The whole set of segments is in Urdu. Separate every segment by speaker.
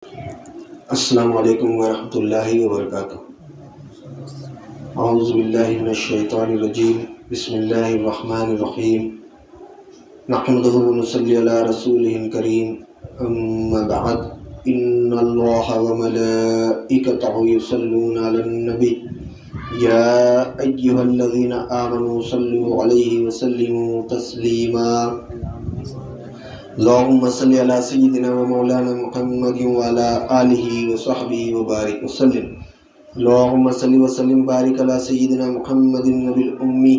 Speaker 1: السلام علیکم ورحمۃ اللہ وبرکاتہ۔ اعوذ باللہ من الشیطان الرجیم، بسم اللہ الرحمن الرحیم، نحمدہ ونصلی علی رسولہ الکریم، اما بعد، ان اللہ وملائکتہ یصلون علی النبی یا ایہا الذین آمنوا صلوا علیہ وسلموا تسلیما۔ اللہم صلی علی سیدنا و مولانا محمد وعلی آلہ وصحبہ وبارک وسلم۔ اللہم صلی وسلم بارک علی سیدنا محمد النبی الامی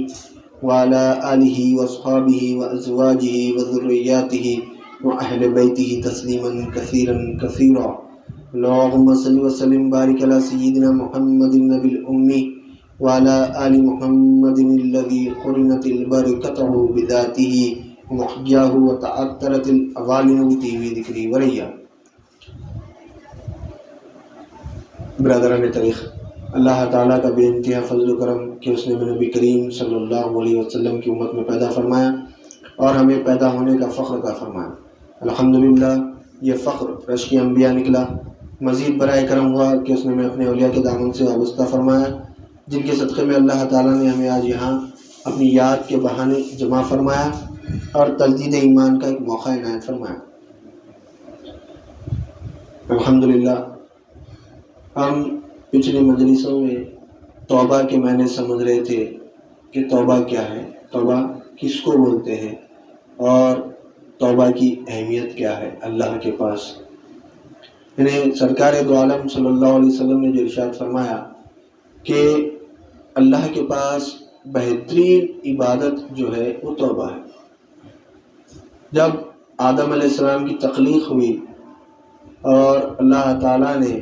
Speaker 1: وعلی آلہ واصحابہ وازواجہ وذریاتہ واہل بیتہ تسلیما کثیرا کثیرا۔ اللہم صلی وسلم بارک علی سیدنا محمد النبی الامی وعلی آل محمد الذی قرنت البرکتہ بذاتہ محیاہ وتعطرت العوالم بطیب ذکری وریا۔ برادران تاریخ، اللہ تعالیٰ کا بے انتہا فضل و کرم کہ اس نے نبی کریم صلی اللہ علیہ وسلم کی امت میں پیدا فرمایا اور ہمیں پیدا ہونے کا فخر عطا فرمایا۔ الحمدللہ یہ فخر رشک انبیاء نکلا۔ مزید برائے کرم ہوا کہ اس نے ہمیں اپنے اولیاء کے دامن سے وابستہ فرمایا، جن کے صدقے میں اللہ تعالیٰ نے ہمیں آج یہاں اپنی یاد کے بہانے جمع فرمایا اور تجدید ایمان کا ایک موقع عنایت فرمایا۔ الحمدللہ ہم پچھلی مجلسوں میں توبہ کے معنی سمجھ رہے تھے کہ توبہ کیا ہے، توبہ کس کو بولتے ہیں اور توبہ کی اہمیت کیا ہے اللہ کے پاس۔ یعنی سرکار دو عالم صلی اللہ علیہ وسلم نے جو ارشاد فرمایا کہ اللہ کے پاس بہترین عبادت جو ہے وہ توبہ ہے۔ جب آدم علیہ السلام کی تخلیق ہوئی اور اللہ تعالیٰ نے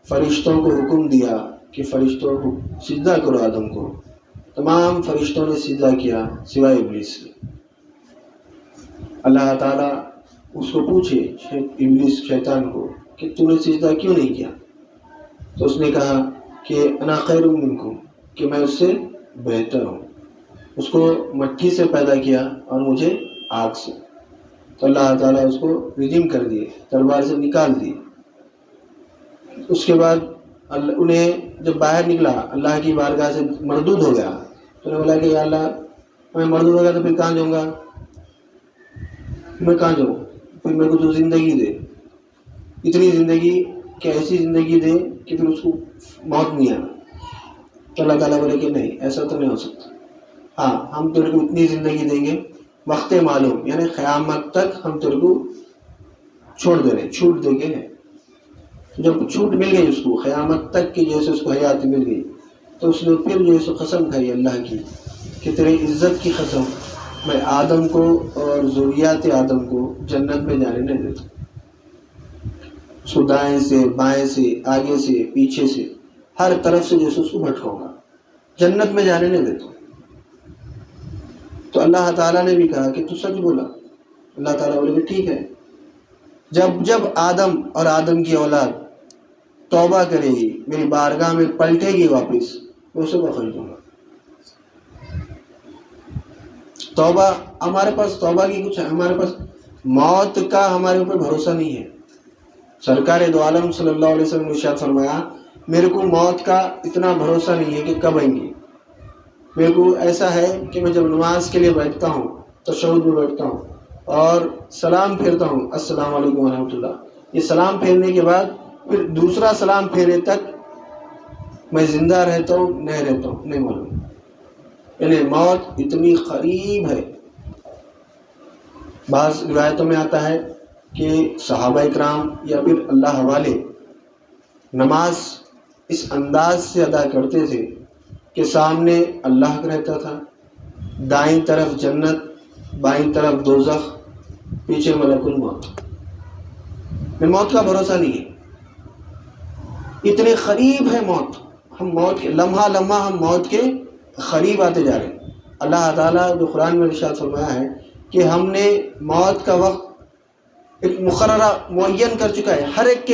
Speaker 1: فرشتوں کو حکم دیا کہ فرشتوں کو سجدہ کرو آدم کو، تمام فرشتوں نے سجدہ کیا سوائے ابلیس کے۔ اللہ تعالیٰ اس کو پوچھے ابلیس شیطان کو کہ تو نے سجدہ کیوں نہیں کیا؟ تو اس نے کہا کہ انا خیر منکم، کہ میں اس سے بہتر ہوں۔ اس کو مٹی سے پیدا کیا اور مجھے آگ سے۔ تو اللہ تعالیٰ اس کو رجم کر دیے، تلوار سے نکال دیے۔ اس کے بعد انہیں جب باہر نکلا اللہ کی بارگاہ سے مردود ہو گیا، تو انہوں نے بولا کہ یا اللہ میں مردود ہو گیا تو پھر کہاں جاؤں گا، میں کہاں جاؤں، پھر میرے کو تو زندگی دے، اتنی زندگی کہ ایسی زندگی دے کہ پھر اس کو موت نہیں آنا۔ تو اللہ تعالیٰ بولے کہ نہیں، ایسا تو نہیں ہو سکتا، ہاں ہم تیرے کو اتنی زندگی دیں گے وقت معلوم، یعنی قیامت تک ہم تیرے کو چھوڑ دے رہے، چھوٹ دے گے۔ جب چھوٹ مل گئی اس کو قیامت تک کی، جیسے اس کو حیات مل گئی، تو اس نے پھر جو ہے قسم کھائی اللہ کی کہ تیرے عزت کی قسم، میں آدم کو اور ذریات آدم کو جنت میں جانے نہیں دیتا۔ اس کو دائیں سے بائیں سے آگے سے پیچھے سے ہر طرف سے جیسے اس کو بھٹکاؤں گا، جنت میں جانے نہیں دیتا۔ تو اللہ تعالیٰ نے بھی کہا کہ تو سچ بولا۔ اللہ تعالیٰ بولے کہ ٹھیک ہے، جب آدم اور آدم کی اولاد توبہ کرے گی، میری بارگاہ میں پلٹے گی واپس، میں اسے بخش دوں گا۔ توبہ ہمارے پاس، توبہ کی کچھ ہے، ہمارے پاس موت کا ہمارے اوپر بھروسہ نہیں ہے۔ سرکار دو عالم صلی اللہ علیہ وسلم نے ارشاد فرمایا میرے کو موت کا اتنا بھروسہ نہیں ہے کہ کب آئیں گی۔ میرے کو ایسا ہے کہ میں جب نماز کے لیے بیٹھتا ہوں، تشہد میں بیٹھتا ہوں اور سلام پھیرتا ہوں السلام علیکم ورحمۃ اللہ، یہ سلام پھیرنے کے بعد پھر دوسرا سلام پھیرے تک میں زندہ رہتا ہوں نہیں رہتا ہوں نہیں معلوم۔ یعنی موت اتنی قریب ہے۔ بعض روایتوں میں آتا ہے کہ صحابہ اکرام یا پھر اللہ والے نماز اس انداز سے ادا کرتے تھے کہ سامنے اللہ رہتا تھا، دائیں طرف جنت، بائیں طرف دوزخ، پیچھے ملک الموت۔ میں موت کا بھروسہ نہیں ہے، اتنے قریب ہے موت، ہم موت کے لمحہ لمحہ ہم موت کے قریب آتے جا رہے ہیں۔ اللہ تعالیٰ جو قرآن میں ارشاد فرمایا ہے کہ ہم نے موت کا وقت ایک مقررہ معین کر چکا ہے، ہر ایک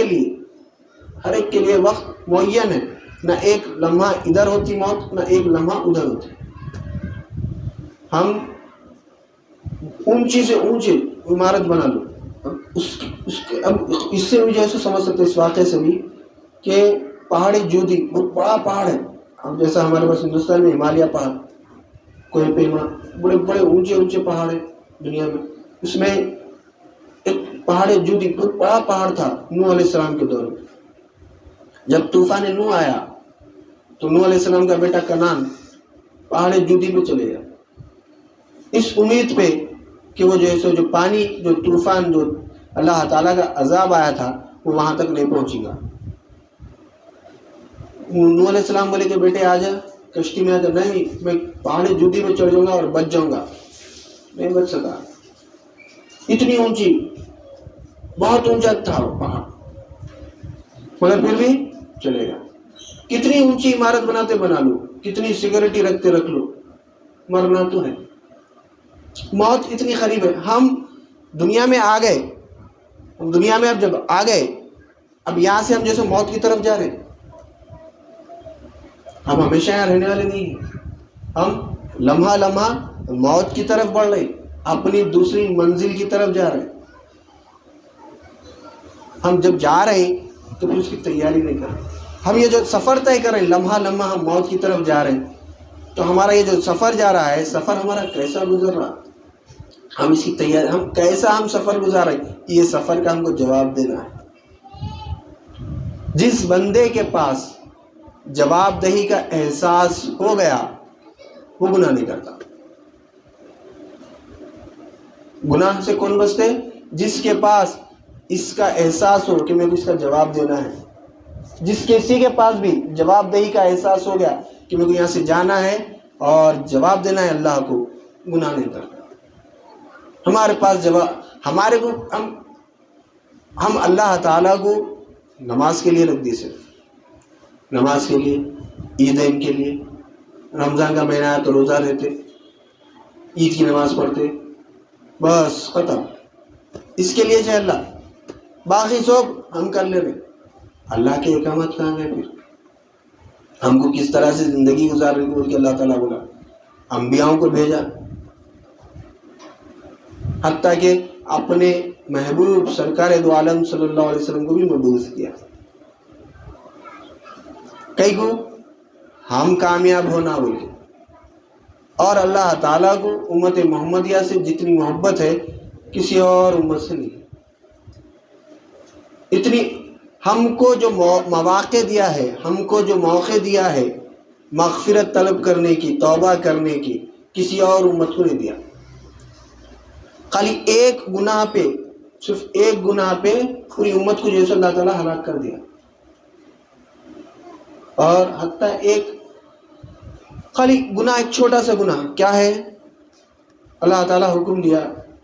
Speaker 1: کے لیے وقت معین ہے، نہ ایک لمحہ ادھر ہوتی موت، نہ ایک لمحہ ادھر ہوتی۔ ہم اونچی سے اونچی عمارت بنا لو، اب اس سے بھی جیسے سمجھ سکتے اس واقعے سے بھی کہ پہاڑ جودی بہت بڑا پہاڑ ہے. اب جیسا ہمارے پاس ہندوستان میں ہمالیہ پہاڑ، کوئی پیما، بڑے بڑے اونچے اونچے پہاڑ ہیں دنیا میں. اس میں ایک پہاڑ جودی بہت بڑا پہاڑ تھا نوح علیہ السلام کے دور میں. جب طوفان نوح آیا تو نوح علیہ السلام کا بیٹا کنعان پہاڑ جودی میں چلے گیا، اس امید پہ کہ وہ جو پانی، جو طوفان، جو اللہ تعالیٰ کا عذاب آیا تھا وہ وہاں تک نہیں پہنچے گا. نوح علیہ السلام بولے کہ بیٹے آ جا کشتی میں آ جا. نہیں، میں پہاڑ جودی میں چڑھ جاؤں گا اور بچ جاؤں گا. نہیں بچ سکا. اتنی اونچی، بہت اونچا تھا وہ پہاڑ، مگر پھر بھی چلے گا. کتنی اونچی عمارت بناتے بنا لو، کتنی سیکورٹی رکھتے رکھ لو، مرنا تو ہے. موت اتنی قریب ہے. ہم دنیا میں آ گئے، ہم دنیا میں اب جب آ گئے، اب یہاں سے ہم جیسے موت کی طرف جا رہے ہیں. ہم ہمیشہ یہاں رہنے والے نہیں ہیں. ہم لمحہ لمحہ موت کی طرف بڑھ رہے، اپنی دوسری منزل کی طرف جا رہے. ہم جب جا رہے ہیں تو پھر اس کی تیاری نہیں کر رہے. ہم یہ جو سفر طے کر رہے ہیں، لمحہ لمحہ ہم موت کی طرف جا رہے ہیں، تو ہمارا یہ جو سفر جا رہا ہے، سفر ہمارا کیسا گزر رہا، ہم اس کی تیاری، ہم کیسا ہم سفر گزار رہے ہیں، یہ سفر کا ہم کو جواب دینا ہے. جس بندے کے پاس جواب دہی کا احساس ہو گیا وہ گناہ نہیں کرتا. گناہ سے کون بچتے؟ جس کے پاس اس کا احساس ہو کہ میرے کو اس کا جواب دینا ہے. جس کسی کے پاس بھی جواب دہی کا احساس ہو گیا کہ میرے کو یہاں سے جانا ہے اور جواب دینا ہے اللہ کو، گناہ نہیں کرتا. ہمارے پاس جواب، ہمارے کو ہم اللہ تعالیٰ کو نماز کے لیے رکھ دیے، صرف نماز کے لیے، عیدین کے لیے. رمضان کا مہینہ ہے تو روزہ رہتے، عید کی نماز پڑھتے، بس ختم. اس کے لیے چاہے اللہ، باقی سب ہم کر لے رہے. اللہ کے احکامات کہاں گئے؟ پھر ہم کو کس طرح سے زندگی گزارنے کو بول کے اللہ تعالیٰ بولا، انبیاؤں کو بھیجا، حتیٰ کہ اپنے محبوب سرکار دو عالم صلی اللہ علیہ وسلم کو بھی مبعوث کیا. کئی کو ہم کامیاب ہونا بول کے، اور اللہ تعالیٰ کو امت محمدیہ سے جتنی محبت ہے کسی اور امت سے نہیں. اتنی ہم کو جو مواقع دیا ہے، ہم کو جو موقع دیا ہے مغفرت طلب کرنے کی، توبہ کرنے کی، کسی اور امت کو نہیں دیا. خالی ایک گناہ پہ، صرف ایک گناہ پہ پوری امت کو جیسے اللہ تعالیٰ ہلاک کر دیا. اور حتیٰ ایک خالی گناہ، ایک چھوٹا سا گناہ کیا ہے، اللہ تعالیٰ حکم دیا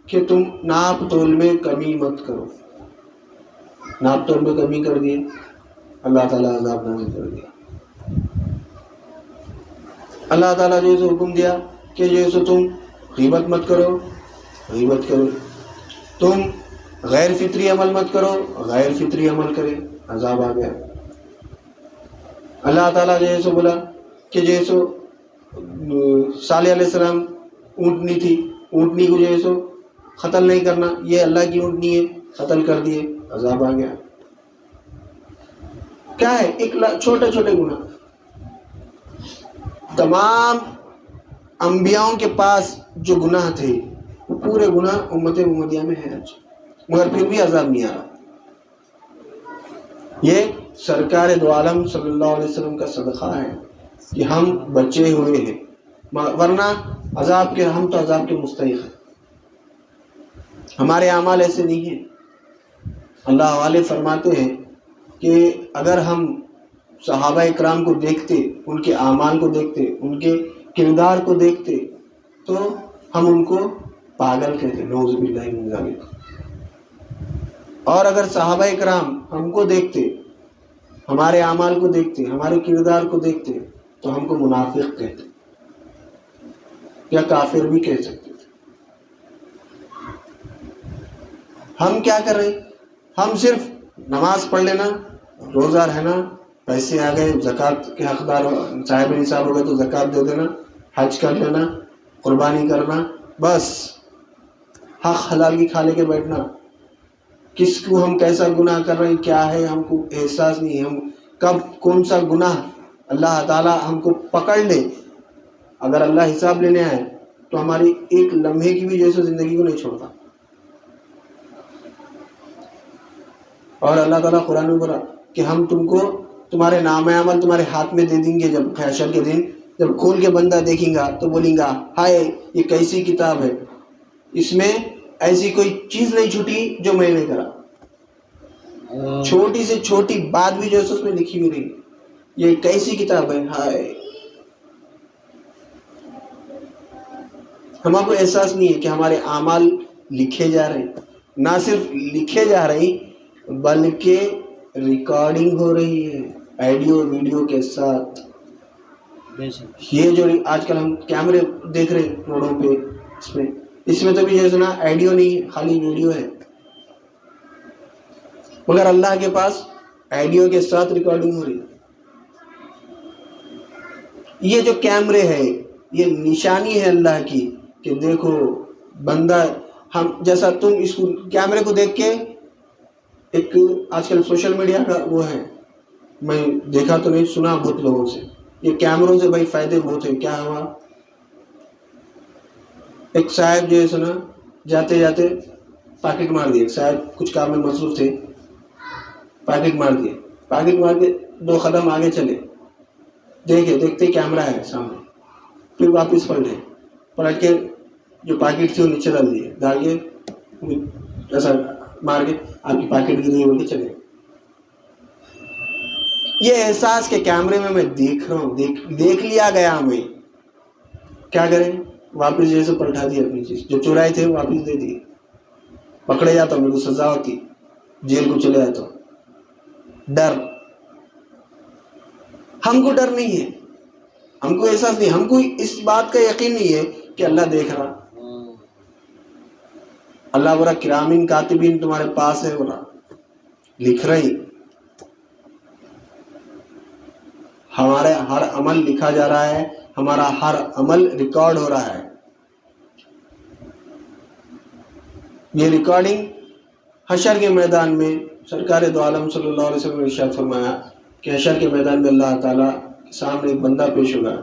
Speaker 1: کہ تم ناپ تول میں کمی مت کرو. ناپ تول میں کمی کر دیے، اللہ تعالیٰ عذاب نازل کر دیا. اللہ تعالیٰ جیسے حکم دیا کہ جیسے تم غیبت مت کرو، غیبت کرو. تم غیر فطری عمل مت کرو، غیر فطری عمل کرے، عذاب آ گیا. اللہ تعالیٰ جیسے بولا کہ جیسے صالح علیہ السلام اونٹنی تھی، اونٹنی کو جیسے قتل نہیں کرنا، یہ اللہ کی اونٹنی ہے، قتل کر دیے، عذاب آ گیا. کیا ہے؟ ایک چھوٹے چھوٹے گناہ. تمام انبیاؤں کے پاس جو گناہ تھے وہ پورے گناہ امت محمدیہ میں ہے، مگر پھر بھی عذاب نہیں آ رہا. یہ سرکار دو عالم صلی اللہ علیہ وسلم کا صدقہ ہے کہ ہم بچے ہوئے ہیں، ورنہ عذاب کے، ہم تو عذاب کے مستحق ہیں. ہمارے اعمال ایسے نہیں ہیں. اللہ والے فرماتے ہیں کہ اگر ہم صحابہ اکرام کو دیکھتے، ان کے اعمال کو دیکھتے، ان کے کردار کو دیکھتے تو ہم ان کو پاگل کہتے، نعوذ باللہ من ذالک. اور اگر صحابہ اکرام ہم کو دیکھتے، ہمارے اعمال کو دیکھتے، ہمارے کردار کو دیکھتے تو ہم کو منافق کہتے یا کافر بھی کہہ سکتے تھے. ہم کیا کر رہے؟ ہم صرف نماز پڑھ لینا، روزہ رہنا، پیسے آ گئے زکوٰۃ کے حقدار صاحب نصاب ہو گئے تو زکوٰۃ دے دینا، حج کر لینا، قربانی کرنا، بس حق حلال کی کھا لے کے بیٹھنا. کس کو ہم کیسا گناہ کر رہے ہیں کیا ہے ہم کو احساس نہیں ہے. ہم کب کون سا گناہ اللہ تعالیٰ ہم کو پکڑ لے، اگر اللہ حساب لینے آئے تو ہماری ایک لمحے کی بھی جیسے زندگی کو نہیں چھوڑتا. اور اللہ تعالیٰ قرآن میں بولا کہ ہم تم کو تمہارے نام عمل تمہارے ہاتھ میں دے دیں گے. جب حشر کے دن جب کھول کے بندہ دیکھیں گا تو بولیں گا ہائے یہ کیسی کتاب ہے، اس میں ایسی کوئی چیز نہیں چھوٹی جو میں نے کرا. چھوٹی سے چھوٹی بات بھی جو ہے اس میں لکھی ہوئی رہی. یہ کیسی کتاب ہے، ہائے. ہمارے کو احساس نہیں ہے کہ ہمارے اعمال لکھے جا رہے ہیں. نہ صرف لکھے جا رہے ہیں بلکہ ریکارڈنگ ہو رہی ہے آڈیو ویڈیو کے ساتھ. یہ جو آج کل ہم کیمرے دیکھ رہے ہیں روڈوں پہ، اس میں تو بھی جو ہے نا آڈیو نہیں ہے، خالی ویڈیو ہے. مگر اللہ کے پاس آڈیو کے ساتھ ریکارڈنگ ہو رہی ہے. یہ جو کیمرے ہے یہ نشانی ہے اللہ کی کہ دیکھو بندہ، ہم جیسا تم اس کیمرے کو دیکھ کے، ایک آج کل سوشل میڈیا کا وہ ہے، میں دیکھا تو نہیں سنا بہت لوگوں سے، یہ کیمروں سے بھائی فائدے بہت ہیں. کیا ہوا، ایک صاحب جو ہے سنا جاتے جاتے پاکٹ مار دیے. صاحب کچھ کام میں مصروف تھے، پاکٹ مار دیے. پاکٹ مار کے 2 قدم آگے چلے، دیکھتے کیمرہ ہے سامنے. پھر واپس پلٹ کے جو پاکٹ تھی وہ نیچے ڈال کے ایسا مار کے آپ کی پاکٹ گری بول کے چلے. یہ احساس کے کیمرے میں دیکھ رہا ہوں، دیکھ لیا گیا. ہمیں کیا کریں، واپس جیسے پلٹا دی اپنی چیز جو چورائے تھے واپس دے دی. پکڑے جاتا میرے کو سزا ہوتی، جیل کو چلے جاتا. ڈر، ہم کو ڈر نہیں ہے، ہم کو احساس نہیں، ہم کو اس بات کا یقین نہیں ہے کہ اللہ دیکھ رہا. اللہ برا کرامین کاتبین تمہارے پاس ہے، برا لکھ رہی. ہمارے ہر عمل لکھا جا رہا ہے، ہمارا ہر عمل ریکارڈ ہو رہا ہے. یہ ریکارڈنگ حشر کے میدان میں سرکار دو عالم صلی اللہ علیہ وسلم نے ارشاد فرمایا کہ حشر کے میدان میں اللہ تعالیٰ کے سامنے ایک بندہ پیش ہوگا.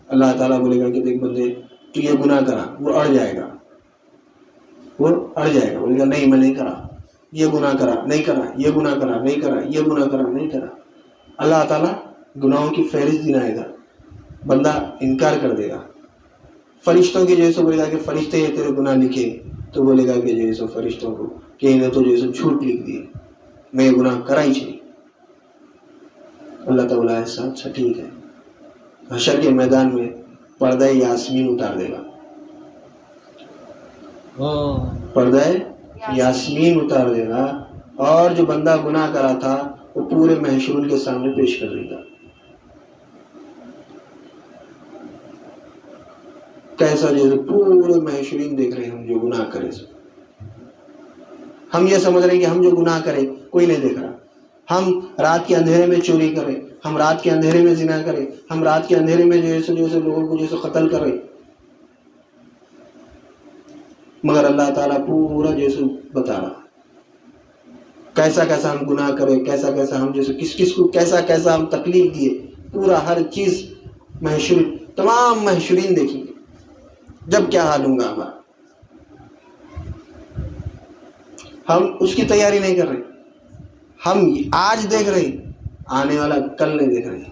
Speaker 1: اللہ تعالیٰ بولے گا کہ دیکھ بندے تو یہ گناہ کرا، وہ اڑ جائے گا، بولے گا نہیں میں نہیں کرا. یہ گناہ کرا نہیں کرا، یہ گناہ کرا نہیں کرا، یہ گناہ کرا نہیں کرا. اللہ تعالیٰ گناہوں کی فہرست دلائے گا، بندہ انکار کر دے گا. فرشتوں کی جیسے بولے گا کہ فرشتے یہ تیرے گناہ لکھے، تو بولے گا کہ جیسے فرشتوں کو کہ انہیں تو جیسے جھوٹ لکھ دیے، میں یہ گناہ کرا ہی چاہیے. اللہ تعالیٰ ایسا اچھا ٹھیک ہے. حشر کے میدان میں پردہ یاسمین اتار دے گا، پردہ یاسمین اتار دے گا، اور جو بندہ گناہ کرا تھا وہ پورے محشرون کے سامنے پیش کر دے گا. کیسا جیسے پورے محشرین دیکھ رہے ہیں ہم جو گناہ کرے. ہم یہ سمجھ رہے ہیں کہ ہم جو گناہ کریں کوئی نہیں دیکھ رہا. ہم رات کے اندھیرے میں چوری کریں، ہم رات کے اندھیرے میں زنا کریں، ہم رات کے اندھیرے میں جیسے لوگوں کو جیسے قتل کریں، مگر اللہ تعالیٰ پورا جیسے بتا رہا کیسا کیسا ہم گناہ کریں، کیسا کیسا ہم جیسے کس کو کیسا کیسا ہم تکلیف دیے. پورا ہر چیز محشر، تمام محشرین دیکھیں گے جب کیا حال ہوں گا ہمارا. ہم اس کی تیاری نہیں کر رہے، ہم آج دیکھ رہے ہیں، آنے والا کل نہیں دیکھ رہے.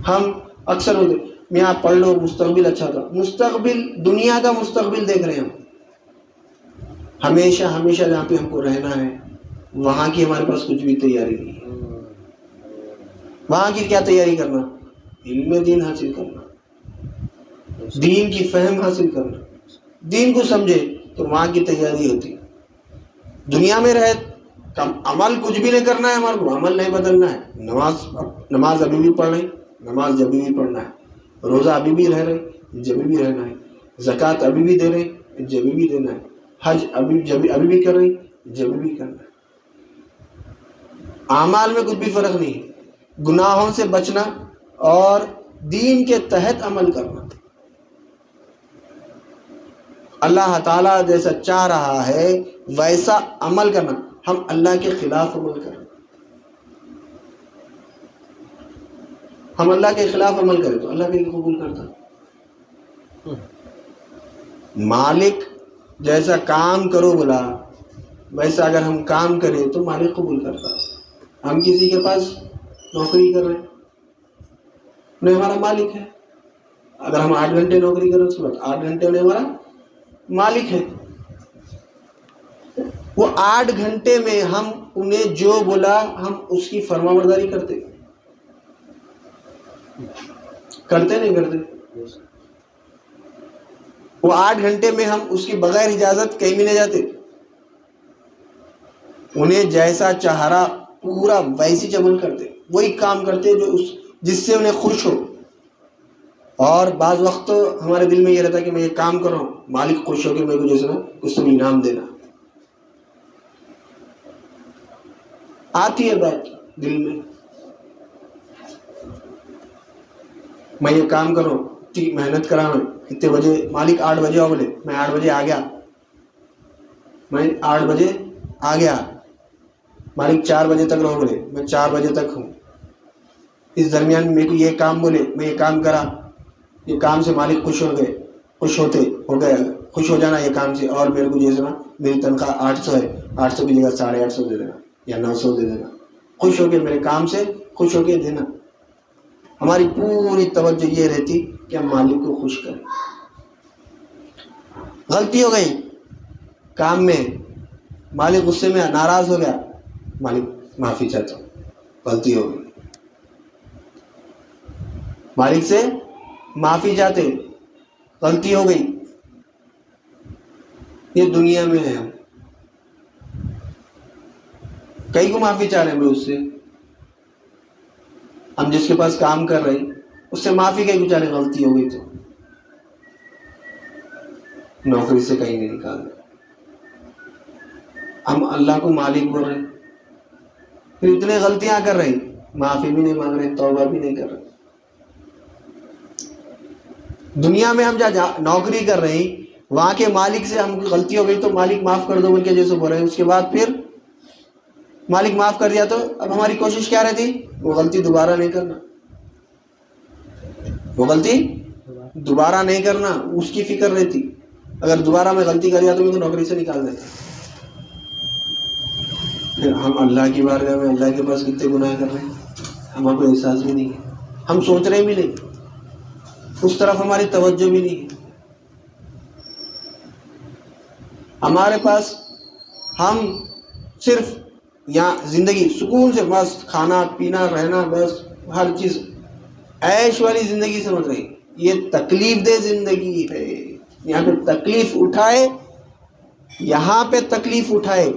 Speaker 1: ہم اکثر ہوتے میں آپ پڑھ لو مستقبل اچھا تھا، مستقبل دنیا کا مستقبل دیکھ رہے ہیں ہم. ہمیشہ ہمیشہ جہاں پہ ہم کو رہنا ہے وہاں کی ہمارے پاس کچھ بھی تیاری نہیں ہے. وہاں کی کیا تیاری کرنا، علم دین حاصل کرنا، دین کی فہم حاصل کرنا، دین کو سمجھے تو وہاں کی تیاری ہوتی. دنیا میں رہے عمل کچھ بھی نہیں کرنا ہے، ہمارے کو عمل نہیں بدلنا ہے. نماز ابھی بھی پڑھ رہے، نماز جب بھی پڑھنا ہے. روزہ ابھی بھی رہ رہے، جب بھی رہنا ہے. زکوٰۃ ابھی بھی دے رہے، جب بھی دینا ہے. حج ابھی بھی کر رہے، جب بھی کرنا ہے. اعمال میں کچھ بھی فرق نہیں ہے. گناہوں سے بچنا اور دین کے تحت عمل کرنا. اللہ تعالیٰ جیسا چاہ رہا ہے ویسا عمل کرنا، ہم اللہ کے خلاف عمل کریں، ہم اللہ کے خلاف عمل کریں تو اللہ بھی قبول کرتا۔ مالک جیسا کام کرو بولا ویسا اگر ہم کام کریں تو مالک قبول کرتا۔ ہم کسی کے پاس نوکری کر رہے ہیں، نہیں ہمارا مالک ہے، اگر ہم 8 گھنٹے نوکری کریں اس کے بعد 8 گھنٹے میں ہمارا مالک ہے، وہ 8 گھنٹے میں ہم انہیں جو بولا ہم اس کی فرما برداری کرتے نہیں کرتے؟ وہ 8 گھنٹے میں ہم اس کی بغیر اجازت کہیں بھی نہیں جاتے، انہیں جیسا چہرا پورا ویسی عمل کرتے، وہی کام کرتے جو جس سے انہیں خوش ہو۔ اور بعض وقت ہمارے دل میں یہ رہتا ہے کہ میں یہ کام کر رہا ہوں، مالک خوش ہو کے میرے کو جیسے نا اس سے انعام دینا، آتی ہے بات دل میں، میں یہ کام کر رہا ہوں، محنت کرا میں اتنے بجے، مالک 8 بجے آؤ بولے، میں 8 بجے آ گیا، میں 8 بجے آ گیا، مالک 4 بجے تک رہو بولے، میں 4 بجے تک ہوں، اس درمیان میرے کو یہ کام بولے، میں یہ کام کرا، یہ کام سے مالک خوش ہو گئے، خوش ہو جانا یہ کام سے، اور میرے کو جیسے نا میری تنخواہ 800 ہے، 800 کی جگہ 850 دے دینا یا 900 دے دینا، خوش ہو کے میرے کام سے خوش ہو کے دینا۔ ہماری پوری توجہ یہ رہتی کہ ہم مالک کو خوش کریں۔ غلطی ہو گئی کام میں، مالک غصے میں ناراض ہو گیا، مالک معافی چاہتا ہوں، غلطی ہو گئی، مالک سے معافی چاہتے، غلطی ہو گئی۔ یہ دنیا میں ہے، ہم کئی کو معافی چاہ رہے ہیں اس سے، ہم جس کے پاس کام کر رہے ہیں اس سے معافی کہیں کو چاہ رہے، غلطی ہو گئی تو نوکری سے کہیں نہیں نکال رہے، ہم اللہ کو مالک بول رہے ہیں، پھر اتنے غلطیاں کر رہے، معافی بھی نہیں مانگ رہے، توبہ بھی نہیں کر رہے۔ دنیا میں ہم جہاں نوکری کر رہے ہیں وہاں کے مالک سے ہم غلطی ہو گئی تو مالک معاف کر دو بول کے جیسے بول رہے ہیں، اس کے بعد پھر مالک معاف کر دیا تو اب ہماری کوشش کیا رہتی؟ وہ غلطی دوبارہ نہیں کرنا، وہ غلطی دوبارہ نہیں کرنا، اس کی فکر رہتی، اگر دوبارہ میں غلطی کر دیا تو مجھے نوکری سے نکال دیتا۔ پھر ہم اللہ کی بارگاہ میں اللہ کے پاس کتنے گناہ کر رہے ہیں، ہمارے کو احساس بھی نہیں ہے، ہم سوچ رہے بھی نہیں، اس طرف ہماری توجہ بھی نہیں ہے، ہمارے پاس ہم صرف یہاں زندگی سکون سے بس کھانا پینا رہنا، بس ہر چیز عیش والی زندگی سمجھ رہی، یہ تکلیف دہ زندگی ہے، یہاں پہ تکلیف اٹھائے، یہاں پہ تکلیف اٹھائے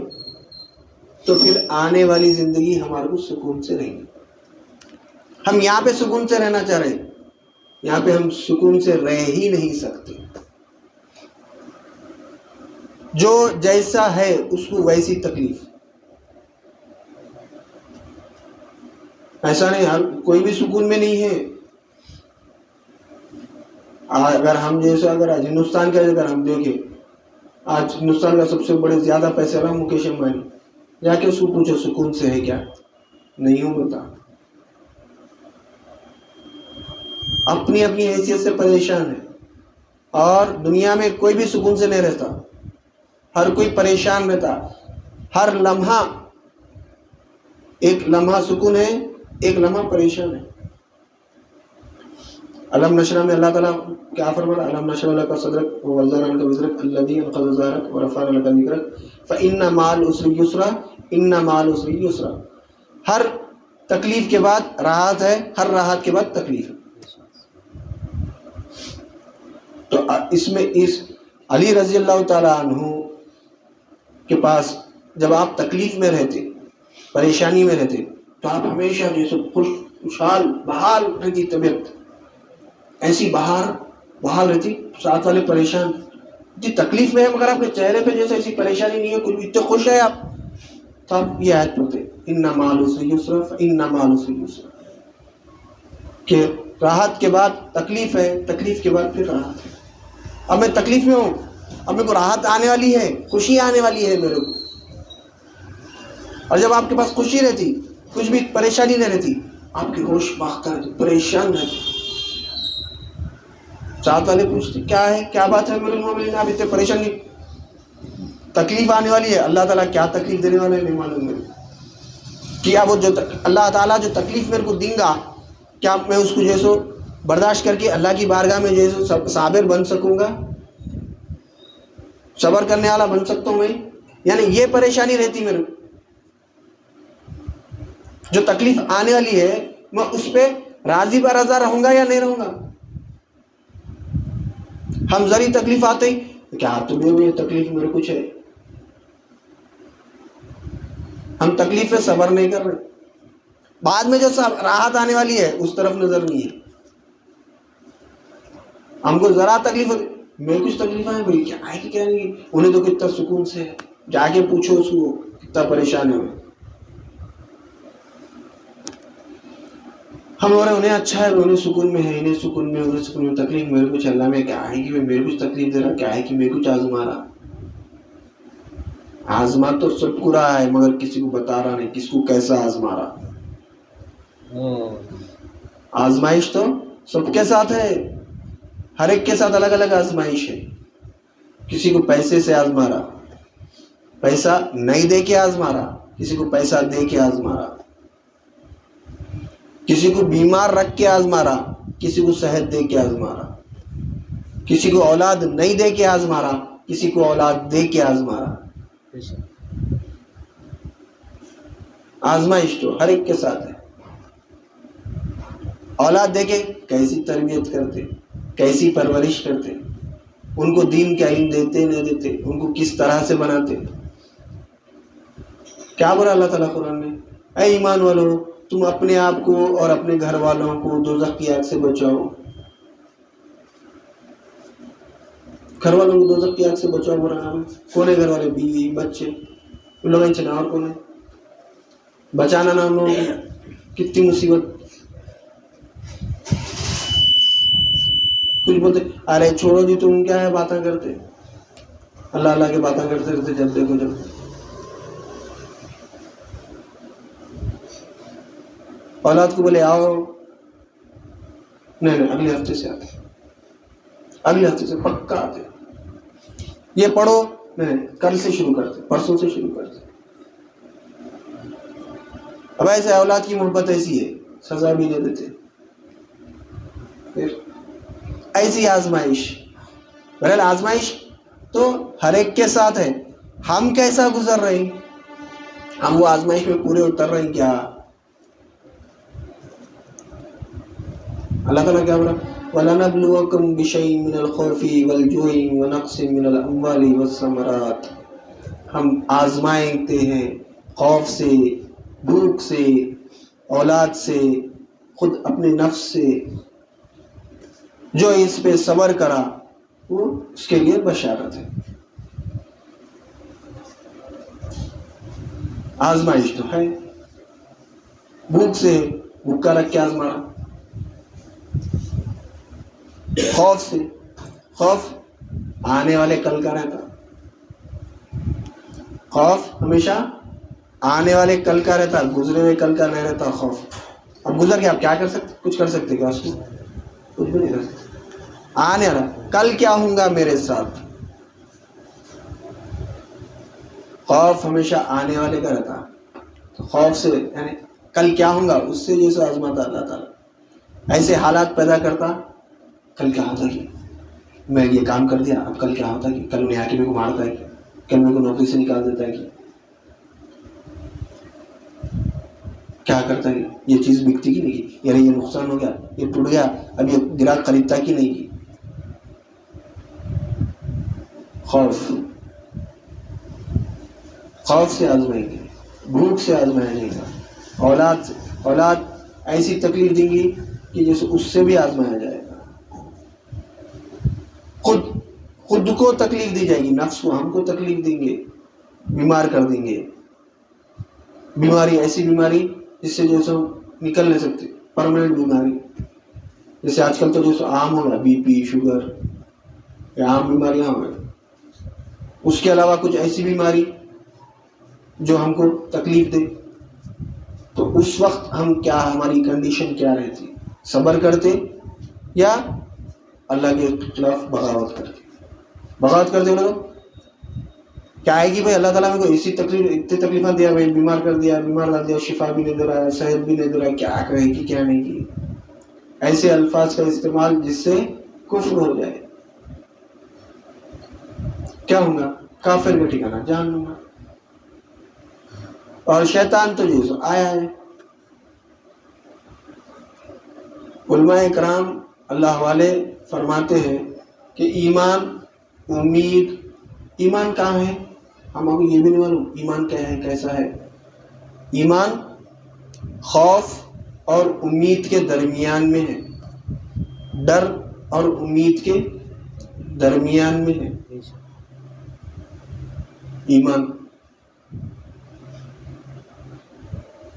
Speaker 1: تو پھر آنے والی زندگی ہمارے کو سکون سے رہیں گی۔ ہم یہاں پہ سکون سے رہنا چاہ رہے ہیں، یہاں پہ ہم سکون سے رہ ہی نہیں سکتے، جو جیسا ہے اس کو ویسی تکلیف، ایسا نہیں ہر کوئی بھی سکون میں نہیں ہے۔ اگر ہم جیسے اگر آج ہندوستان کا اگر ہم دیکھیں، آج ہندوستان کا سب سے بڑے زیادہ پیسے والا مکیش امبانی، جا کے اس کو پوچھو سکون سے ہے کیا؟ نہیں ہوں بتا، اپنی اپنی حیثیت سے پریشان ہے، اور دنیا میں کوئی بھی سکون سے نہیں رہتا، ہر کوئی پریشان رہتا، ہر لمحہ ایک لمحہ سکون ہے، ایک لمحہ پریشان ہے۔ علم نشرح میں اللہ تعالیٰ کیا فرماتا؟ علم نشرح لک صدرک ووضعنا عنک وزرک الذی انقض ظہرک ورفعنا لک ذکرک فإن مع العسر یسرا ان مع العسر یسرا۔ ہر تکلیف کے بعد راحت ہے، ہر راحت کے بعد تکلیف ہے۔ تو اس میں اس علی رضی اللہ تعالیٰ عنہ کے پاس جب آپ تکلیف میں رہتے، پریشانی میں رہتے، تو آپ ہمیشہ جیسے خوشحال بحال رہتی، طبیعت ایسی بحال رہتی، ساتھ والے پریشان، جی تکلیف میں ہے مگر آپ کے چہرے پہ جیسے ایسی پریشانی نہیں ہے، کچھ اتنے خوش ہے آپ، تو آپ یہ آیت پڑھتے ان مع العسر یسرا فإن مع العسر یسرا، کہ راحت کے بعد تکلیف ہے، تکلیف کے بعد پھر راحت ہے۔ اب میں تکلیف میں ہوں، اب میرے کو راحت آنے والی ہے، خوشی آنے والی ہے میرے کو. اور جب آپ کے پاس خوشی رہتی، کچھ بھی پریشانی نہیں رہتی، آپ کی ہوش باختہ رہتی، پریشان رہتی. ساتھ والے پوچھتے کیا ہے، کیا بات ہے میرے مومن، آپ اتنے پریشان نہیں، تکلیف آنے والی ہے. اللہ تعالیٰ کیا تکلیف دینے والے نہیں معلوم میرے کیا. وہ جو اللہ تعالیٰ جو تکلیف میرے کو دیں گا، کیا میں اس کو جیسو برداشت کر کے اللہ کی بارگاہ میں جیسو صابر بن سکوں گا، صبر کرنے والا بن سکتا ہوں میں؟ یعنی یہ پریشانی رہتی میرے کو. جو تکلیف آنے والی ہے میں اس پہ راضی برضا رہوں گا یا نہیں رہوں گا. ہم ذری تکلیف آتے ہی کیا تمہیں تکلیف میرے کچھ ہے، ہم تکلیف پہ صبر نہیں کر رہے. بعد میں جو راحت آنے والی ہے اس طرف نظر نہیں ہے. ہم کو ذرا تکلیف ہوتی، میں کچھ تکلیف ہے بھائی کیا ہے کہ کیا نہیں، انہیں تو کتنا سکون سے ہے، جا کے پوچھو اس کو کتنا پریشان ہے. ہم اور انہیں اچھا ہے، انہیں سکون میں ہے، انہیں سکون میں، انہیں سکون میں. تکلیف میرے کچھ اللہ میں کیا ہے کہ میرے کچھ تکلیف دے رہا، کیا ہے کہ میں کچھ آزما رہا. آزما تو سب کو رہا ہے مگر کسی کو بتا رہا نہیں کس کو کیسا آزما رہا. آزمائش تو سب کے ساتھ ہے، ہر ایک کے ساتھ الگ الگ آزمائش ہے. کسی کو پیسے سے آزما رہا، پیسہ نہیں دے کے آزما رہا، کسی کو پیسہ دے کے آزما رہا، کسی کو بیمار رکھ کے آزما رہا، کسی کو صحت دے کے آزما رہا، کسی کو اولاد نہیں دے کے آزما رہا، کسی کو اولاد دے کے آزما رہا. آزمائش تو ہر ایک کے ساتھ ہے. اولاد دے کے کیسی تربیت کرتے، کیسی پرورش کرتے، ان کو دین کا علم دیتے نہیں دیتے، ان کو کس طرح سے بناتے. کیا بولا اللہ تعالیٰ قرآن میں، اے ایمان والو تم اپنے آپ کو اور اپنے گھر والوں کو دوزخ کی آگ سے بچاؤ. گھر والوں کو دوزخ کی آگ سے بچاؤ بول رہا ہے. کون ہے گھر والے؟ بیوی بچے، ان لوگ چنا اور کون ہے بچانا نا ان لوگوں کو. کتنی مصیبت. کچھ بولتے ارے چھوڑو جی تم کیا ہے باتیں کرتے، اللہ اللہ کی باتیں کرتے رہتے. جب دیکھو جب اولاد کو بولے آؤ، نہیں اگلے ہفتے سے آتے، اگلے ہفتے سے پکا آتے. یہ پڑھو، نہیں کل سے شروع کرتے، پرسوں سے شروع کرتے. اب ایسے اولاد کی محبت ایسی ہے، سزا بھی دے دیتے. پھر ایسی آزمائش، بہرحال آزمائش تو ہر ایک کے ساتھ ہے. ہم کیسا گزر رہے ہیں، ہم وہ آزمائش میں پورے اتر رہے ہیں کیا؟ اللہ تعالیٰ کیا بولا، وَلَنَبْلُوَكُمْ بِشَيْءٍ مِّنَ الْخَوْفِ وَالْجُوعِ وَنَقْصٍ مِّنَ الْأَمْوَالِ وَالثَّمَرَاتِ. ہم آزمائتے ہیں خوف سے، بھوک سے، اولاد سے، خود اپنے نفس سے. جو اس پہ صبر کرا وہ اس کے لیے بشارت ہے. آزمائش تو ہے. بھوک سے، بھوکا رکھ کے آزمانا. خوف سے، خوف آنے والے کل کا رہتا. خوف ہمیشہ آنے والے کل کا رہتا، گزرے ہوئے کل کا نہیں رہتا خوف. اب گزر کے آپ کیا کر سکتے، کچھ کر سکتے کیا اس کو؟ کچھ بھی نہیں کر سکتے. آنے والا کل کیا ہوں گا میرے ساتھ. خوف ہمیشہ آنے والے کا رہتا. خوف سے یعنی کل کیا ہوں گا اس سے جیسے آزماتا اللہ تعالیٰ. ایسے حالات پیدا کرتا، کل کیا ہوتا کہ میں یہ کام کر دیا، اب کل کیا ہوتا کہ کل انہیں آ کے میرے کو مارتا ہے، کل میرے کو نوکری سے نکال دیتا ہے، کیا کرتا ہے، یہ چیز بکتی کی نہیں، یعنی یہ نقصان ہو گیا، یہ ٹوٹ گیا، اب یہ گراہک خریدتا کی نہیں. خوف، خوف سے آزمائیں گے، بھوک سے آزمائیں گے، اولاد ایسی تکلیف دیں گی کہ جیسے اس سے بھی آزمایا جائے گا. خود کو تکلیف دی جائے گی، نفس کو، ہم کو تکلیف دیں گے، بیمار کر دیں گے. بیماری ایسی بیماری جس سے جو سو نکل نہیں سکتے، پرماننٹ بیماری. جیسے آج کل تو جو سو عام ہو رہا، بی پی، شوگر، یہ عام بیماریاں ہو گئی. اس کے علاوہ کچھ ایسی بیماری جو ہم کو تکلیف دے، تو اس وقت ہم کیا، ہماری کنڈیشن کیا رہتی؟ صبر کرتے یا اللہ کے خلاف بغاوت کرتے؟ بغاوت کرتے لوگ کیا آئے گی بھائی اللہ تعالیٰ میں کو ایسی تکلیف، اتنی تکلیفیں دیا بھائی، بیمار کر دیا، بیمار ڈال دیا، شفا بھی نہیں دے رہا ہے، صحت بھی نہیں دے رہا ہے، کیا کہے گی کیا نہیں کی؟ ایسے الفاظ کا استعمال جس سے کفر ہو جائے، کیا ہوگا؟ کافر کا ٹھکانا جہنم میں۔ اور شیطان تو جیسو آیا ہے۔ علماء کرام اللہ والے فرماتے ہیں کہ ایمان، امید، ایمان کہاں ہے؟ ہم آپ کو یہ بھی نہیں معلوم ایمان کیا ہے، کیسا ہے۔ ایمان خوف اور امید کے درمیان میں ہے، ڈر اور امید کے درمیان میں ہے ایمان۔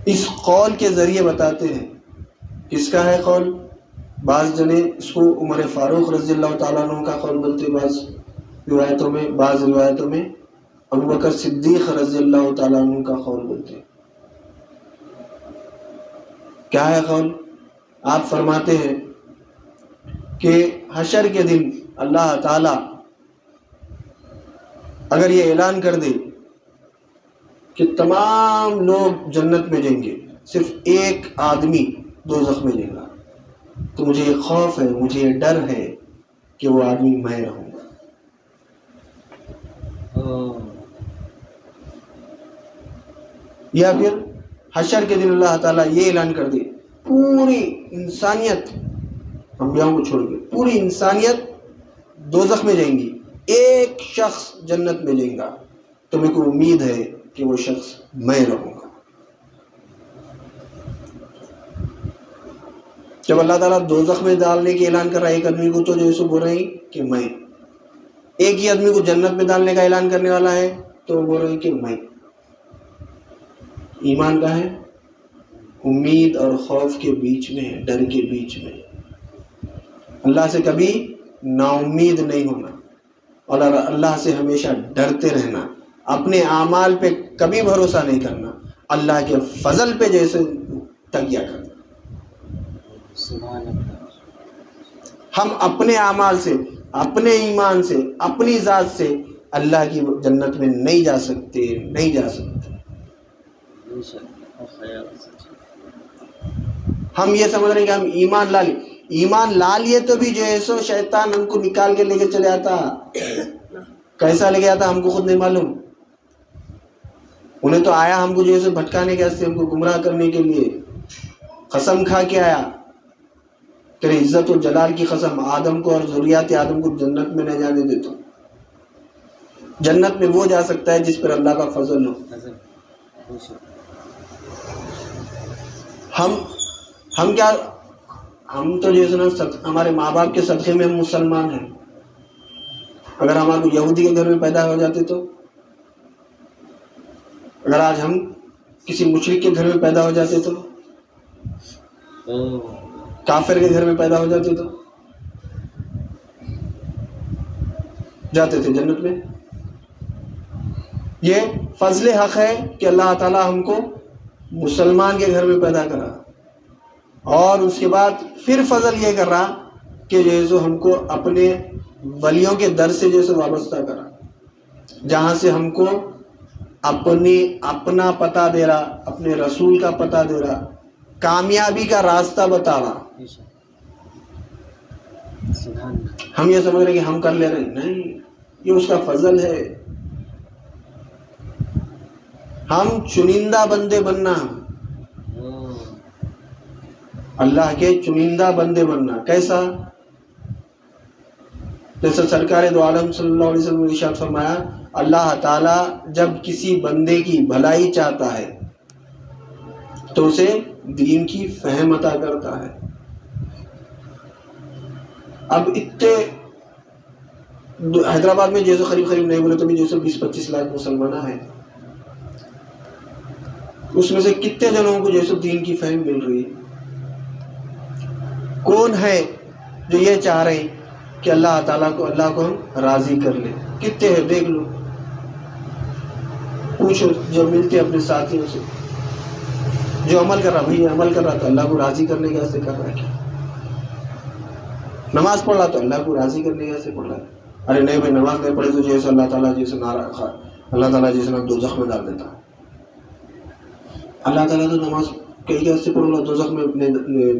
Speaker 1: اس قول کے ذریعے بتاتے ہیں، کس کا ہے قول؟ بعض جنے اس کو عمر فاروق رضی اللہ تعالیٰ عنہ کا قول بولتے، بعض روایتوں میں ابوبکر صدیق رضی اللہ تعالیٰ عنہ کا قول بولتے۔ کیا ہے قول؟ آپ فرماتے ہیں کہ حشر کے دن اللہ تعالیٰ اگر یہ اعلان کر دے کہ تمام لوگ جنت میں جائیں گے، صرف ایک آدمی دوزخ میں جائے گا، تو مجھے یہ خوف ہے، مجھے یہ ڈر ہے کہ وہ آدمی میں رہوں گا۔ یا پھر حشر کے دن اللہ تعالیٰ یہ اعلان کر دے، پوری انسانیت، انبیاءوں کو چھوڑ کے پوری انسانیت دوزخ میں جائیں گی، ایک شخص جنت میں جائے گا، تو میرے کو امید ہے کہ وہ شخص میں رہوں گا۔ جب اللہ تعالیٰ دوزخ میں ڈالنے کے اعلان کر رہا ہے ایک آدمی کو، تو جو اسے بول رہے ہیں کہ میں، ایک ہی آدمی کو جنت میں ڈالنے کا اعلان کرنے والا ہے تو وہ بول رہے ہیں کہ میں۔ ایمان کا ہے امید اور خوف کے بیچ میں، ڈر کے بیچ میں۔ اللہ سے کبھی نا امید نہیں ہونا اور اللہ سے ہمیشہ ڈرتے رہنا، اپنے اعمال پہ کبھی بھروسہ نہیں کرنا، اللہ کے فضل پہ جیسے تکیہ کرنا۔ ہم اپنے اعمال سے، اپنے ایمان سے، اپنی ذات سے اللہ کی جنت میں نہیں جا سکتے، نہیں جا سکتے۔ ہم یہ سمجھ رہے ہیں کہ ہم ایمان لا لیے تو بھی جو ہے سو شیطان ہم کو نکال کے لے کے چلے آتا، کیسا لے کے آتا ہم کو خود نہیں معلوم۔ انہیں تو آیا ہم کو جو ہے سو بھٹکانے کے واسطے، ہم کو گمراہ کرنے کے لیے قسم کھا کے آیا، تیرے عزت و جلال کی قسم، آدم کو اور ذریات آدم کو جنت میں نہ جانے دیتا۔ جنت میں وہ جا سکتا ہے جس پر اللہ کا فضل ہو۔ ہم کیا، ہم تو جیسے ہمارے ماں باپ کے صدقے میں ہم مسلمان ہیں۔ اگر ہمارے کو یہودی کے گھر میں پیدا ہو جاتے تو، اگر آج ہم کسی مشرک کے گھر میں پیدا ہو جاتے تو، کافر کے گھر میں پیدا ہو جاتے تو جاتے تھے جنت میں۔ یہ فضل حق ہے کہ اللہ تعالیٰ ہم کو مسلمان کے گھر میں پیدا کرا، اور اس کے بعد پھر فضل یہ کر رہا کہ جیسے ہم کو اپنے ولیوں کے در سے جیسے وابستہ کرا، جہاں سے ہم کو اپنا پتہ دے رہا، اپنے رسول کا پتہ دے رہا، کامیابی کا راستہ بتا رہا۔ ہم یہ سمجھ رہے کہ ہم کر لے رہے ہیں، نہیں، یہ اس کا فضل ہے۔ ہم چنندہ بندے بننا، اللہ کے چنندہ بندے بننا۔ کیسا؟ جیسا سرکار دو عالم صلی اللہ علیہ وسلم نے ارشاد فرمایا، اللہ تعالیٰ جب کسی بندے کی بھلائی چاہتا ہے تو اسے دین کی فہم عطا کرتا ہے۔ اب اتنے حیدرآباد میں جیسے قریب نہیں بولے تو بھی جیسے 20-25 لاکھ مسلمان ہیں، اس میں سے کتنے جنوں کو جیسے دین کی فہم مل رہی ہے؟ کون ہے جو یہ چاہ رہے ہیں کہ اللہ تعالیٰ کو، اللہ کو ہم راضی کر لیں؟ کتنے ہیں دیکھ لو۔ پوچھو جب ملتے اپنے ساتھیوں سے، جو عمل کر رہا بھائی عمل کر رہا تو اللہ کو راضی کرنے کے واسطے کر رہا ہے کیا؟ نماز پڑھ رہا تو اللہ کو راضی کرنے کے واسطے پڑھ رہا ہے؟ ارے نہیں بھائی نماز نہیں پڑھے تو جیسے اللہ تعالیٰ جیسے ناراض، اللہ تعالیٰ جیسے نا دوزخ میں ڈال دیتا ہے۔ اللہ تعالیٰ تو نماز کئی کے واسطے پڑھو دوزخ میں،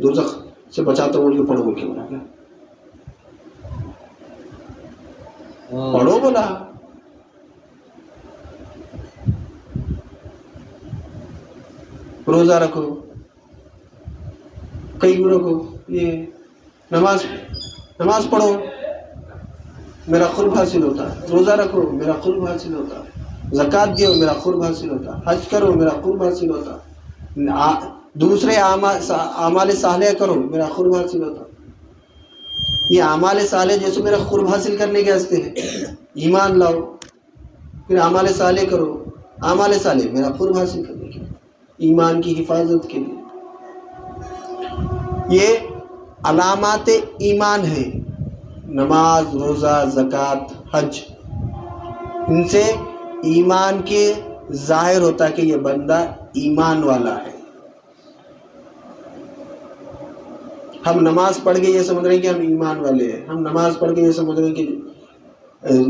Speaker 1: دوزخ سے بچاتا بول کے پڑھو بول کے بولا کیا؟ پڑھو بولا۔ روزہ رکھو، کئی کو رکھو، یہ نماز پڑھو میرا قرب حاصل ہوتا ہے، روزہ رکھو میرا قرب حاصل ہوتا ہے، زکوٰۃ دیو میرا قرب حاصل ہوتا ہے، حج کرو میرا قرب حاصل ہوتا ہے، دوسرے اعمال صالحہ کرو میرا قرب حاصل ہوتا ہے۔ یہ اعمال صالح جیسے میرا قرب حاصل کرنے کے واسطے ہے، ایمان لاؤ پھر اعمال صالح کرو، اعمال صالح میرا قرب حاصل کرنے کے لیے، ایمان کی حفاظت کے لیے۔ یہ علامات ایمان ہے، نماز، روزہ، زکوٰۃ، حج، ان سے ایمان کے ظاہر ہوتا ہے کہ یہ بندہ ایمان والا ہے۔ ہم نماز پڑھ کے یہ سمجھ رہے ہیں کہ ہم ایمان والے ہیں، ہم نماز پڑھ کے یہ سمجھ رہے ہیں کہ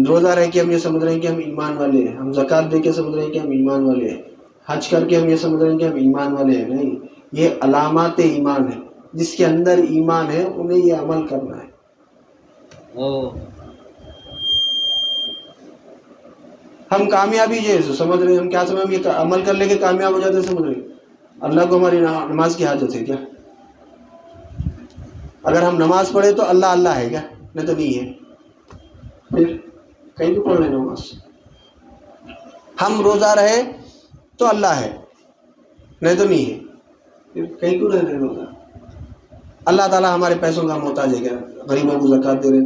Speaker 1: روزہ رہ کے ہم یہ سمجھ رہے ہیں کہ ہم ایمان والے ہیں، ہم زکوٰۃ دے کے سمجھ رہے ہیں کہ ہم ایمان والے ہیں، حج کر کے ہم یہ سمجھ رہے ہیں کہ ہم ایمان والے ہیں۔ نہیں، یہ علامات ایمان ہے، جس کے اندر ایمان ہے انہیں یہ عمل کرنا ہے۔ ہم کامیابی جو سمجھ رہے ہیں، ہم کیا سمجھ، ہم یہ عمل کر لے کے کامیاب ہو جاتے سمجھ رہے ہیں؟ اللہ کو ہماری نماز کی حاجت ہے کیا؟ اگر ہم نماز پڑھے تو اللہ اللہ ہے کیا؟ نہیں تو نہیں ہے، پھر کہیں بھی پڑھ رہے نماز۔ ہم روزہ رہے تو اللہ ہے، نہیں تو نہیں ہے، پھر کہیں کیوں رہ رہے روزہ؟ اللہ تعالیٰ ہمارے پیسوں کا محتاج ہے کیا؟ غریبوں کو زکوٰۃ دے رہے،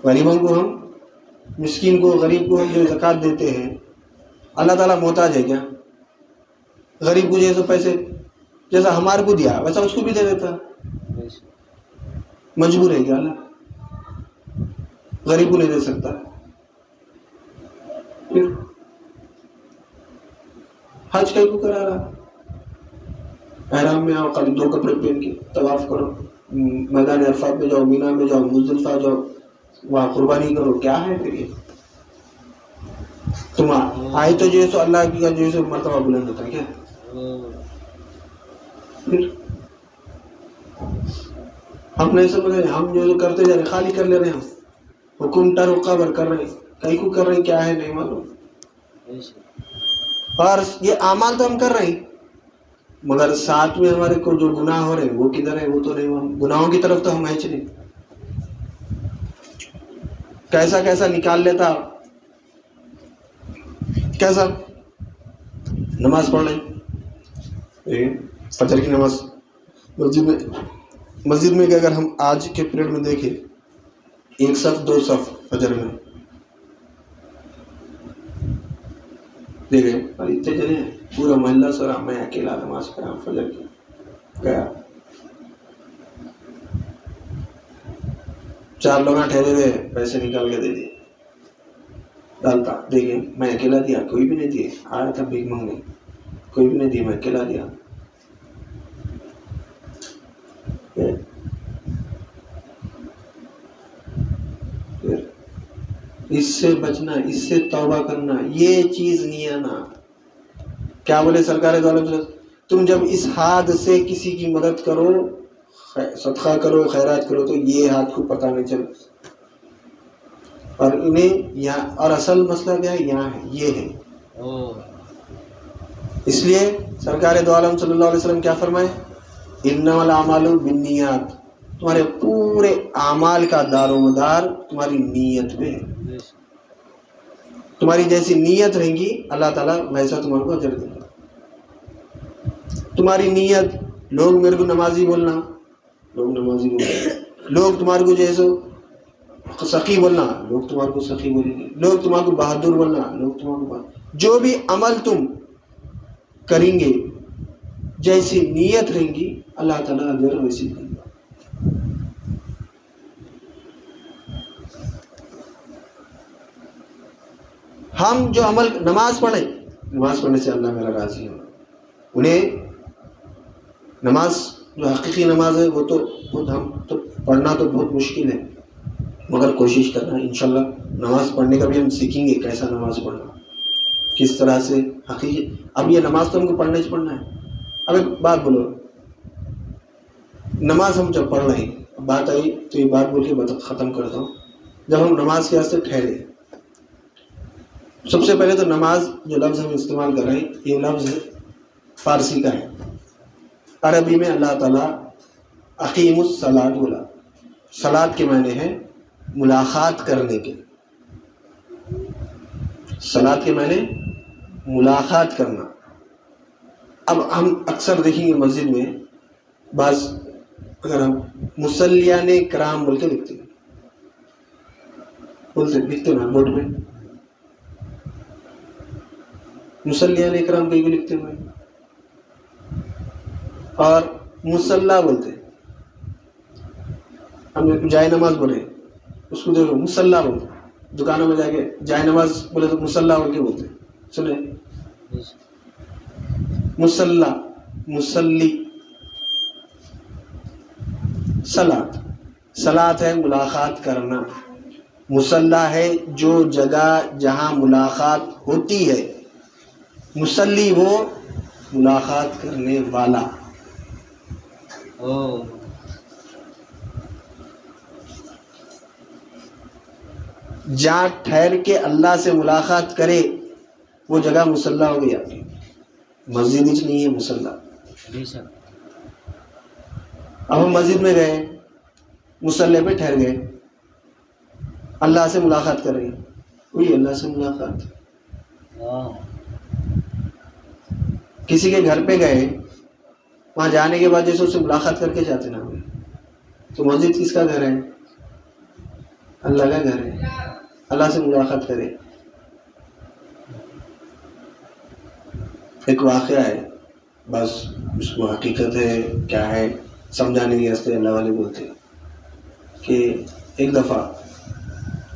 Speaker 1: غریبوں کو ہم، مسکین کو، غریب کو ہم جو زکوٰۃ دیتے ہیں، اللہ تعالیٰ محتاج ہے کیا؟ غریب کو جیسے پیسے جیسا ہمارے کو دیا ویسا اس کو بھی دے دیتا، مجبور ہے کیا اللہ؟ غریب کو نہیں دے سکتا؟ پھر حج کہیں کو کرا رہا، احرام میں آؤ، خالی 2 کپڑے پہن کے طواف کرو، میدان عرفات میں جاؤ، مینا میں جاؤ، مزدلفہ جاؤ، وہاں قربانی کرو، کیا ہے پھر یہ؟ تم آئے تو جو ہے سو اللہ کی کا جو ہے سو مرتبہ بلند ہوتا ہے کیا؟ پھر ہم نہیں سمجھ رہے، ہم جو کرتے جا رہے خالی کر لے رہے ہیں، ہم حکم ٹر قبر کر رہے ہیں، کہیں کو کر رہے ہیں، کیا ہے نہیں معلوم۔ اور یہ اعمال تو ہم کر رہے ہیں، مگر ساتھ میں ہمارے کو جو گناہ ہو رہے ہیں وہ کدھر ہے؟ وہ تو نہیں، گناہوں کی طرف تو ہم ہے نہیں۔ کیسا کیسا نکال لیتا، کیسا نماز پڑھ رہے، فجر کی نماز مسجد میں کہ اگر ہم آج کے پیریڈ میں دیکھیں، 1 صف 2 صف فجر میں دیکھیں، اور اتنے جنے ہیں، پورا محلہ سورا، میں اکیلا نماز پڑھا فجر کی، گیا 4 لوگ ٹھہرے ہوئے، پیسے نکال کے دے دیے، ڈالتا، دیکھیں میں اکیلا دیا، کوئی بھی نہیں دیے، آیا تھا بھیک مانگنے، کوئی بھی نہیں دیا، میں اکیلا دیا۔ اس سے بچنا، اس سے توبہ کرنا، یہ چیز نہیں آنا۔ کیا بولے سرکار دو عالم، تم جب اس ہاتھ سے کسی کی مدد کرو، صدقہ کرو، خیرات کرو، تو یہ ہاتھ کو پتہ نہیں چلتا، اور انہیں یہاں، اور اصل مسئلہ کیا ہے؟ یہاں ہے، یہ ہے۔ اس لیے سرکار دو عالم صلی اللہ علیہ وسلم کیا فرمائے؟ انما الاعمال بالنیات، تمہارے پورے اعمال کا دار و مدار تمہاری نیت پہ ہے۔ تمہاری جیسی نیت رہیں گی اللہ تعالیٰ ویسا تمہارے کو اجر دے گا۔ تمہاری نیت، لوگ میرے کو نمازی بولنا، لوگ نمازی بولنا، لوگ تمہارے کو جیسے سخی بولنا، لوگ تمہارے کو سخی بولیں گے، لوگ تمہارے کو بہادر بولنا، لوگ تمہارے کو جو بھی عمل تم کریں گے جیسی نیت رہیں گی اللہ تعالیٰ اجر ویسی دے گا۔ ہم جو عمل نماز پڑھیں، نماز پڑھنے سے اللہ میرا راضی ہے. انہیں نماز جو حقیقی نماز ہے وہ تو ہم تو پڑھنا تو بہت مشکل ہے، مگر کوشش کرنا انشاءاللہ. نماز پڑھنے کا بھی ہم سیکھیں گے کیسا نماز پڑھنا، کس طرح سے حقیقی. اب یہ نماز تو ہم کو پڑھنا ہی پڑھنا ہے. اب ایک بات بولو، نماز ہم جب پڑھ رہے ہیں، بات آئی تو یہ بات بول کے ختم کرتا ہوں. جب ہم نماز کے واسطے ٹھہرے، سب سے پہلے تو نماز جو لفظ ہم استعمال کر رہے ہیں یہ لفظ فارسی کا ہے. عربی میں اللہ تعالیٰ اقیم الصلاۃ بولا. صلاۃ کے معنی ہے ملاقات کرنے کے. صلاۃ کے معنی ملاقات کرنا. اب ہم اکثر دیکھیں گے مسجد میں بعض اگر ہم مصلیان کرام بول کے لکھتے ہیں، لکھتے نا بورڈ میں مصلیان کرام کہیں بھی لکھتے ہوئے، اور مصلی بولتے ہیں. ہم جائے نماز بولے اس کو دیکھو مصلی بولتے. دکانوں میں جا کے جائے نماز بولے تو مصلی بول کے بولتے. سنیں مصلی، مصلی. صلاۃ، صلاۃ ہے ملاقات کرنا. مصلی ہے جو جگہ جہاں ملاقات ہوتی ہے. مصلی وہ ملاقات کرنے والا. جہاں ٹھہر کے اللہ سے ملاقات کرے وہ جگہ مصلی ہو گئی. آپ کی مسجد ہی نہیں ہے مصلی. اب ہم مسجد میں گئے، مصلی پہ ٹھہر گئے، اللہ سے ملاقات کر رہے ہیں، وہی اللہ سے ملاقات. کسی کے گھر پہ گئے، وہاں جانے کے بعد جیسے اس سے ملاقات کر کے جاتے نا، تو مسجد کس کا گھر ہے؟ اللہ کا گھر ہے. اللہ سے ملاقات کرے. ایک واقعہ ہے، بس اس کو حقیقت ہے کیا ہے سمجھانے کے واسطے اللہ والے بولتے ہیں کہ ایک دفعہ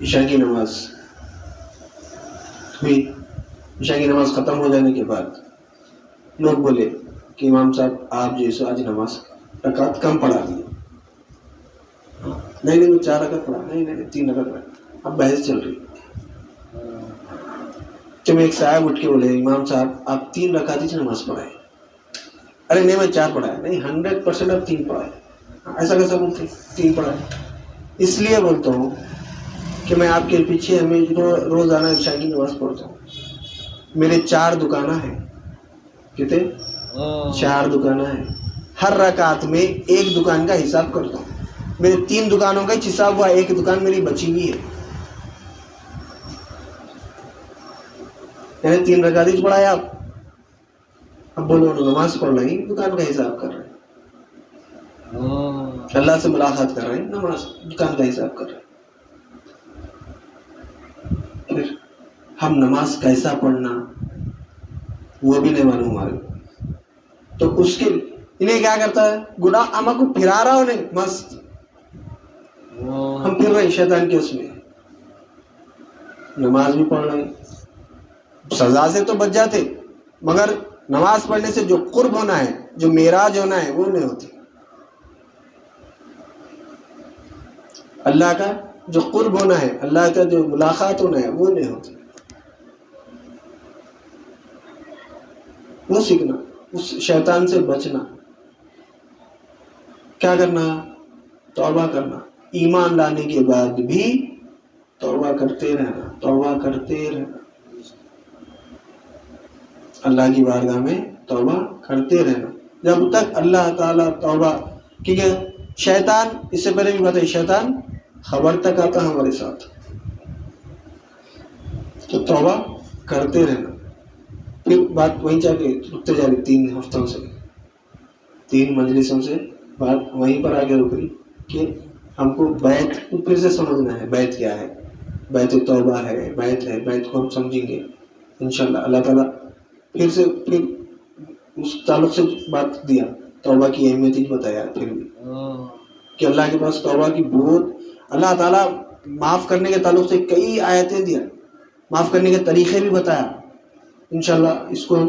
Speaker 1: عشاء کی نماز ہوئی. عشاء کی نماز ختم ہو جانے کے بعد لوگ بولے کہ امام صاحب آپ جو ہے آج نماز رکعت کم پڑھا دی. نہیں میں 4 رکعت پڑھا. نہیں 3 رکعت پڑھا. اب بحث چل رہی. جب ایک صاحب اٹھ کے بولے امام صاحب آپ 3 رکعت ہی نماز پڑھائے. ارے نہیں میں 4 پڑھایا. نہیں 100% اب 3 پڑھائے. ایسا کیسا بولتے 3 پڑھائے؟ اس لیے بولتا ہوں کہ میں آپ کے پیچھے روزانہ عشاء کی نماز پڑھتا ہوں. میرے 4 دکانیں ہیں. کتنے؟ 4 دکانیں ہیں. ہر رکعت میں ایک دکان کا حساب کرتا ہوں. میرے 3 دکانوں کا حساب ہوا، ایک دکان میری بچی ہوئی ہے. یعنی 3 رکعت ہی پڑھایا آپ. اب بولو نماز پڑھ رہے ہیں، دکان کا حساب کر رہے ہیں. اللہ سے ملاقات کر رہے ہیں، نماز دکان کا حساب کر رہے ہیں. پھر ہم نماز کیسا پڑھنا وہ بھی نہیں معلوم ہمارے. تو اس کے انہیں کیا کرتا ہے گناہ ہم کو پھرا رہا انہیں مست. ہم پھر رہے شیطان کے اس میں. نماز بھی پڑھ رہے ہیں، سزا سے تو بچ جاتے، مگر نماز پڑھنے سے جو قرب ہونا ہے، جو معراج ہونا ہے وہ نہیں ہوتی. اللہ کا جو قرب ہونا ہے، اللہ کا جو ملاقات ہونا ہے وہ نہیں ہوتی. وہ سیکھنا، اس شیطان سے بچنا. کیا کرنا؟ توبہ کرنا. ایمان لانے کے بعد بھی توبہ کرتے رہنا، توبہ کرتے رہنا. اللہ کی بارگاہ میں توبہ کرتے رہنا جب تک اللہ تعالیٰ توبہ. کیونکہ شیطان اس سے پہلے بھی بتائی شیطان خبر تک آتا ہمارے ساتھ. تو توبہ کرتے رہنا. پھر بات وہیں جا کے رکتے جا رہی 3 ہفتوں سے، 3 مجلسوں سے بات وہیں پر آگے رک رہی کہ ہم کو بیعت پھر سے سمجھنا ہے. بیعت کیا ہے؟ بیعت توبہ ہے، بیعت ہے. بیعت کو ہم سمجھیں گے انشاءاللہ. اللہ تعالیٰ پھر اس تعلق سے بات دیا، توبہ کی اہمیت ہی بتایا. پھر بھی کہ اللہ کے پاس توبہ کی بہت، اللہ تعالیٰ معاف کرنے کے تعلق سے کئی آیتیں دیا. معاف کرنے کے طریقے بھی بتایا. انشاءاللہ اس کو ہم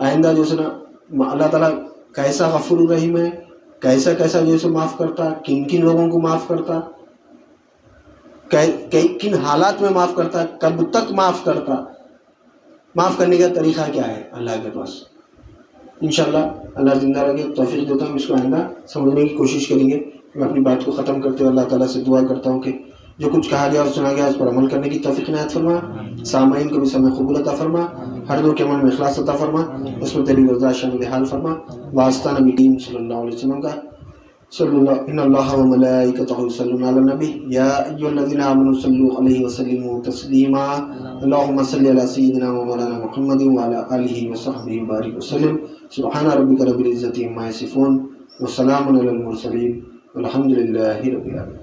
Speaker 1: آئندہ جو ہے نا اللہ تعالیٰ کیسا غفور الرحیم ہے، کیسا کیسا جو ہے معاف کرتا، کن کن لوگوں کو معاف کرتا، کن حالات میں معاف کرتا، کب تک معاف کرتا، معاف کرنے کا طریقہ کیا ہے اللہ کے پاس. انشاءاللہ اللہ زندہ رکھے توفیق دیتا ہوں، اس کو آئندہ سمجھنے کی کوشش کریں گے. میں اپنی بات کو ختم کرتے ہوئے اللہ تعالیٰ سے دعا کرتا ہوں کہ جو کچھ کہا گیا اور سنا گیا اس پر عمل کرنے کی توفیق عنایت فرما. سامعین کو بھی سمع قبول عطا فرما، ہر دو کے عمل میں اخلاص عطا فرما، اس میں تیری رضا شامل حال فرما. واسطہ نبی کریم صلی اللہ علیہ وسلم کا ان اللہ و ملائکتہ یصلون علی النبی یا ایھا الذین آمنوا صلوا علیہ وسلموا تسلیما. اللهم صل علی سیدنا و مولانا محمد وعلی آلہ وصحبہ وبارک وسلم. سبحان ربک رب العزۃ عما یصفون وسلام علی المرسلین والحمد للہ رب العالمین.